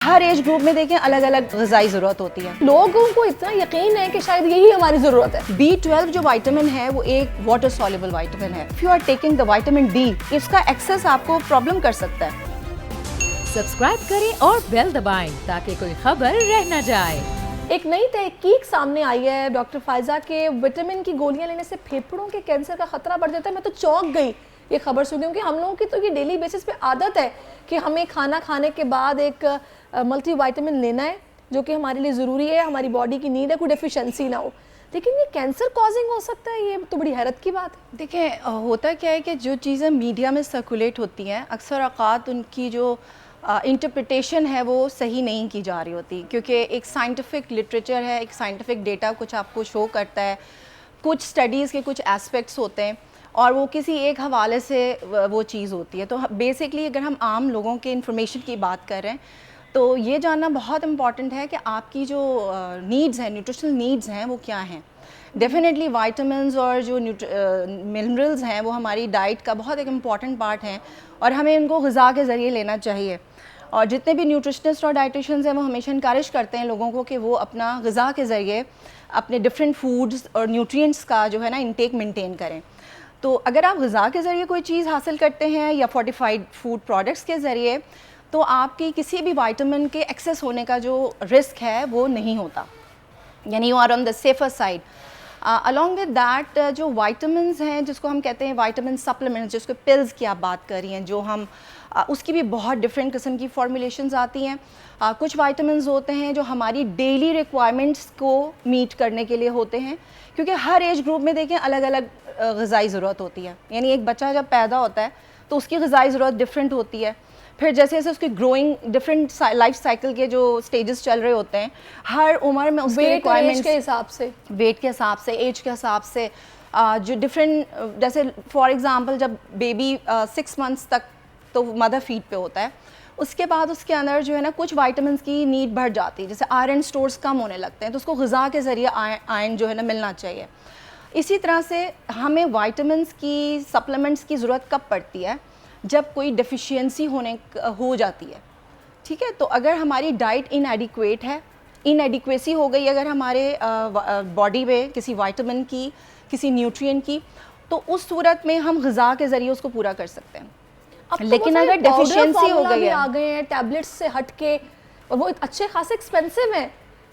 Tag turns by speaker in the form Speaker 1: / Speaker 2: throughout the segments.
Speaker 1: ہر age group میں دیکھیں الگ الگ غذائی ضرورت ہوتی ہے.
Speaker 2: لوگوں کو اتنا یقین ہے کہ شاید یہی ہماری ضرورت ہے.
Speaker 1: B12 جو وائٹامن ہے وہ ایک واٹر سoluble وائٹامن ہے. If you are taking the vitamin D, اس کا ایکسس آپ کو پرابلم کر سکتا ہے.
Speaker 3: سبسکرائب کریں اور بیل دبائیں تاکہ کوئی خبر رہ نہ جائے.
Speaker 2: ایک نئی تحقیق سامنے آئی ہے ڈاکٹر فائزہ کے وٹامن کی گولیاں لینے سے پھیپھڑوں کے کینسر کا خطرہ بڑھ جاتا ہے. میں تو چونک گئی یہ خبر سن کیونکہ ہم لوگوں کی تو یہ ڈیلی بیسس پہ عادت ہے کہ ہمیں کھانا کھانے کے بعد ایک ملٹی وائٹامن لینا ہے جو کہ ہمارے لیے ضروری ہے, ہماری باڈی کی نیڈ ہے, کوئی ڈیفیشنسی نہ ہو. لیکن یہ کینسر کازنگ ہو سکتا ہے, یہ تو بڑی حیرت کی بات ہے.
Speaker 1: دیکھیں ہوتا کیا ہے کہ جو چیزیں میڈیا میں سرکولیٹ ہوتی ہیں اکثر اوقات ان کی جو انٹرپریٹیشن ہے وہ صحیح نہیں کی جا رہی ہوتی, کیونکہ ایک سائنٹیفک لٹریچر ہے, ایک سائنٹیفک ڈیٹا کچھ آپ کو شو کرتا ہے, کچھ اسٹڈیز کے کچھ ایسپیکٹس ہوتے ہیں اور وہ کسی ایک حوالے سے وہ چیز ہوتی ہے. تو بیسکلی اگر ہم عام لوگوں کے انفارمیشن کی بات کر رہے ہیں تو یہ جاننا بہت امپورٹنٹ ہے کہ آپ کی جو نیڈز ہیں, نیوٹریشنل نیڈز ہیں وہ کیا ہیں. ڈیفینیٹلی وائٹامنز اور جو منرلز ہیں وہ ہماری ڈائٹ کا بہت ایک امپورٹنٹ پارٹ ہیں اور ہمیں ان کو غذا کے ذریعے لینا چاہیے. اور جتنے بھی نیوٹریشنسٹ اور ڈائٹیشنز ہیں وہ ہمیشہ انکریج کرتے ہیں لوگوں کو کہ وہ اپنا غذا کے ذریعے اپنے ڈفرینٹ فوڈز اور نیوٹرینٹس کا جو ہے نا انٹیک مینٹین کریں. تو اگر آپ غذا کے ذریعے کوئی چیز حاصل کرتے ہیں یا فورٹیفائڈ فوڈ پروڈکٹس کے ذریعے تو آپ کی کسی بھی وائٹامن کے ایکسیس ہونے کا جو رسک ہے وہ نہیں ہوتا, یعنی you are on the safer side. along with that جو وائٹامنز ہیں جس کو ہم کہتے ہیں وائٹامن سپلیمنٹس, جس کو پلز کی آپ بات کر رہی ہیں, جو ہم اس کی بھی بہت ڈفرینٹ قسم کی فارمولیشنز آتی ہیں. کچھ وائٹامنز ہوتے ہیں جو ہماری ڈیلی ریکوائرمنٹس کو میٹ کرنے کے لیے ہوتے ہیں, کیونکہ ہر ایج گروپ میں دیکھیں الگ الگ غذائی ضرورت ہوتی ہے. یعنی ایک بچہ جب پیدا ہوتا ہے تو اس کی غذائی ضرورت ڈفرینٹ ہوتی ہے, پھر جیسے جیسے اس کی گروئنگ ڈفرینٹ لائف سائیکل کے جو سٹیجز چل رہے ہوتے ہیں ہر عمر میں اس کی ریکوائرمنٹس
Speaker 2: کے حساب سے,
Speaker 1: ویٹ کے حساب سے, ایج کے حساب سے, جو ڈفرینٹ, جیسے فار ایگزامپل جب بیبی 6 months تک تو مدر فیڈ پہ ہوتا ہے, اس کے بعد اس کے اندر جو ہے نا کچھ وائٹامنس کی نیڈ بڑھ جاتی ہے, جیسے آئرن سٹورز کم ہونے لگتے ہیں تو اس کو غذا کے ذریعے آئرن جو ہے نا ملنا چاہیے. اسی طرح سے ہمیں وائٹامنس کی سپلیمنٹس کی ضرورت کب پڑتی ہے, جب کوئی ڈیفیشینسی ہو جاتی ہے. ٹھیک ہے, تو اگر ہماری ڈائٹ انایڈیکویٹ ہے, انایڈیکویسی ہو گئی اگر ہمارے باڈی میں کسی وائٹامن کی, کسی نیوٹرین کی, تو اس صورت میں ہم غذا کے ذریعے اس کو پورا کر سکتے ہیں. لیکن اگر ڈیفیشینسی ہو گئی ہے,
Speaker 2: آ گئے ہیں ٹیبلٹس سے ہٹ کے, اور وہ اچھے خاصے ایکسپینسو ہیں,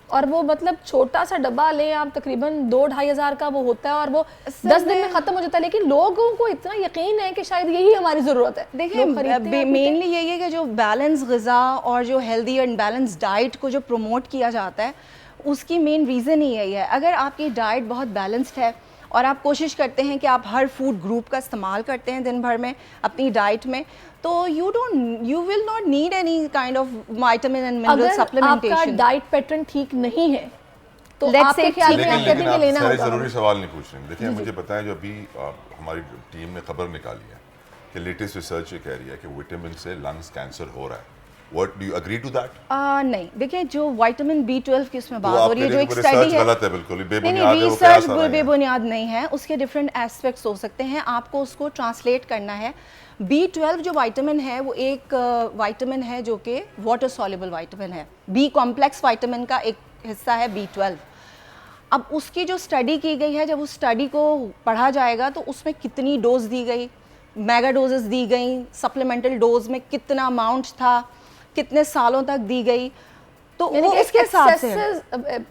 Speaker 2: اور وہ مطلب چھوٹا سا ڈبہ لیں آپ تقریباً 2-2.5 ہزار کا وہ ہوتا ہے اور وہ 10 دن میں ختم ہو جاتا ہے, لیکن لوگوں کو اتنا یقین ہے کہ شاید یہی ہماری ضرورت ہے.
Speaker 1: دیکھیں مینلی یہی ہے کہ جو بیلنس غذا اور جو ہیلدی اینڈ بیلنس ڈائٹ کو جو پروموٹ کیا جاتا ہے اس کی مین ریزن ہی یہی ہے. اگر آپ کی ڈائٹ بہت بیلنسڈ ہے اور آپ کوشش کرتے ہیں کہ آپ ہر فوڈ گروپ کا استعمال کرتے ہیں دن بھر میں اپنی ڈائٹ میں, تو you will not need any kind of vitamin and mineral supplementation.
Speaker 2: اگر آپ کا ڈائٹ پیٹرن ٹھیک نہیں ہے تو
Speaker 1: Let's
Speaker 2: آپ کے
Speaker 1: say
Speaker 2: خیال میں آپ کہتے ہیں کہ لینا
Speaker 4: سارے
Speaker 2: ہوگا.
Speaker 4: ضروری سوال نہیں پوچھ رہے ہیں. دیکھیں مجھے بتائیں, جو ابھی ہماری ٹیم نے خبر نکالی ہے کہ لیٹسٹ ریسرچ یہ کہہ رہی ہے کہ وٹامن سے لنگس کینسر ہو رہا ہے. What do you agree to that?
Speaker 1: نہیں, دیکھیں جو وائٹامن B12 کی اس میں بات ہو رہی ہے, جو ایک اسٹڈی ہے,
Speaker 4: غلط ہے بالکل, بے
Speaker 1: نہیں
Speaker 4: بنیاد ہے, وہ
Speaker 1: ریسرچ
Speaker 4: قیاس
Speaker 1: بے بنیاد نہیں ہے, اس کے ڈفرینٹ ایسپیکٹس ہو سکتے ہیں, آپ کو اس کو ٹرانسلیٹ کرنا ہے. B12 جو وائٹامن ہے وہ ایک وائٹامن ہے جو کہ واٹر سoluble وائٹامن ہے, B کمپلیکس وائٹامن کا ایک حصہ ہے B12. اب اس کی جو اسٹڈی کی گئی ہے, جب اس اسٹڈی کو پڑھا جائے گا تو اس میں کتنی ڈوز دی گئی, میگا ڈوزز دی گئیں, سپلیمنٹل ڈوز میں کتنا اماؤنٹ تھا, کتنے سالوں تک دی گئی, تو وہ اس کے حساب سے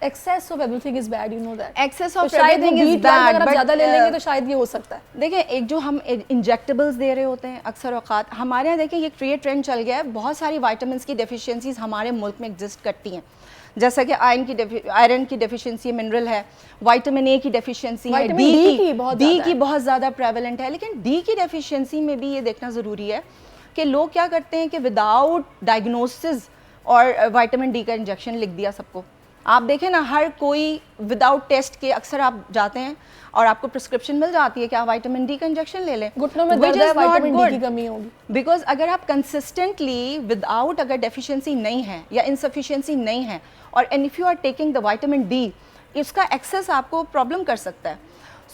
Speaker 2: excess of everything is bad, you know that.
Speaker 1: Excess of everything is bad,
Speaker 2: اگر آپ زیادہ لے لیں گے تو شاید یہ ہو سکتا ہے.
Speaker 1: دیکھیں ایک جو ہم انجیکٹیبلز دے رہے ہوتے ہیں اکثر اوقات ہمارے یہاں, دیکھیں یہ ٹرینڈ چل گیا ہے, بہت ساری وائٹامنس کی ڈیفیشینسیز ہمارے ملک میں ایگزسٹ کرتی ہیں, جیسا کہ آئرن کی ڈیفیشینسی منرل ہے, وائٹامن اے کی ڈیفیشینسی ہے, ڈی کی بہت زیادہ پریولنٹ ہے. لیکن ڈی کی ڈیفیشینسی میں بھی یہ دیکھنا ضروری ہے کہ لوگ کیا کرتے ہیں کہ وداؤٹ ڈائگنوسس اور وائٹامن ڈی کا انجیکشن لکھ دیا سب کو. آپ دیکھیں نا, ہر کوئی وداؤٹ ٹیسٹ کے اکثر آپ جاتے ہیں اور آپ کو پرسکرپشن مل جاتی ہے کہ آپ وائٹامن ڈی کا انجیکشن لے لیں.
Speaker 2: گھٹنوں میں درد ہے, وائٹامن ڈی کی کمی ہوگی.
Speaker 1: بیکاز اگر آپ کنسسٹنٹلی وداؤٹ اگر ڈیفیشینسی نہیں ہے یا انسفیشینسی نہیں ہے, اور and if you are taking the vitamin D, اس کا ایکسیس آپ کو پرابلم کر سکتا ہے.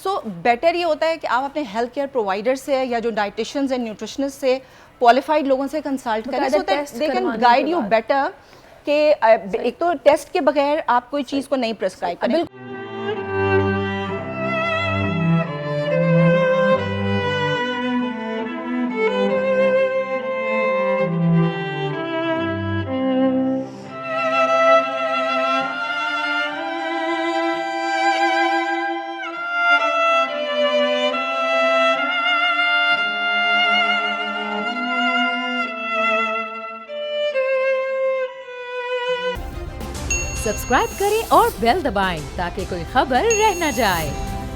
Speaker 1: سو بیٹر یہ ہوتا ہے کہ آپ اپنے ہیلتھ کیئر پرووائڈر سے یا جو ڈائٹیشنز اینڈ نیوٹریشنسٹ سے کوالیفائڈ لوگوں سے کنسلٹ کریں, so that they can guide you better کہ ایک تو ٹیسٹ کے بغیر آپ کوئی چیز کو نہیں پرسکرائب کریں.
Speaker 3: سبسکرائب کریں اور بیل دبائیں تاکہ کوئی خبر رہ نہ جائے.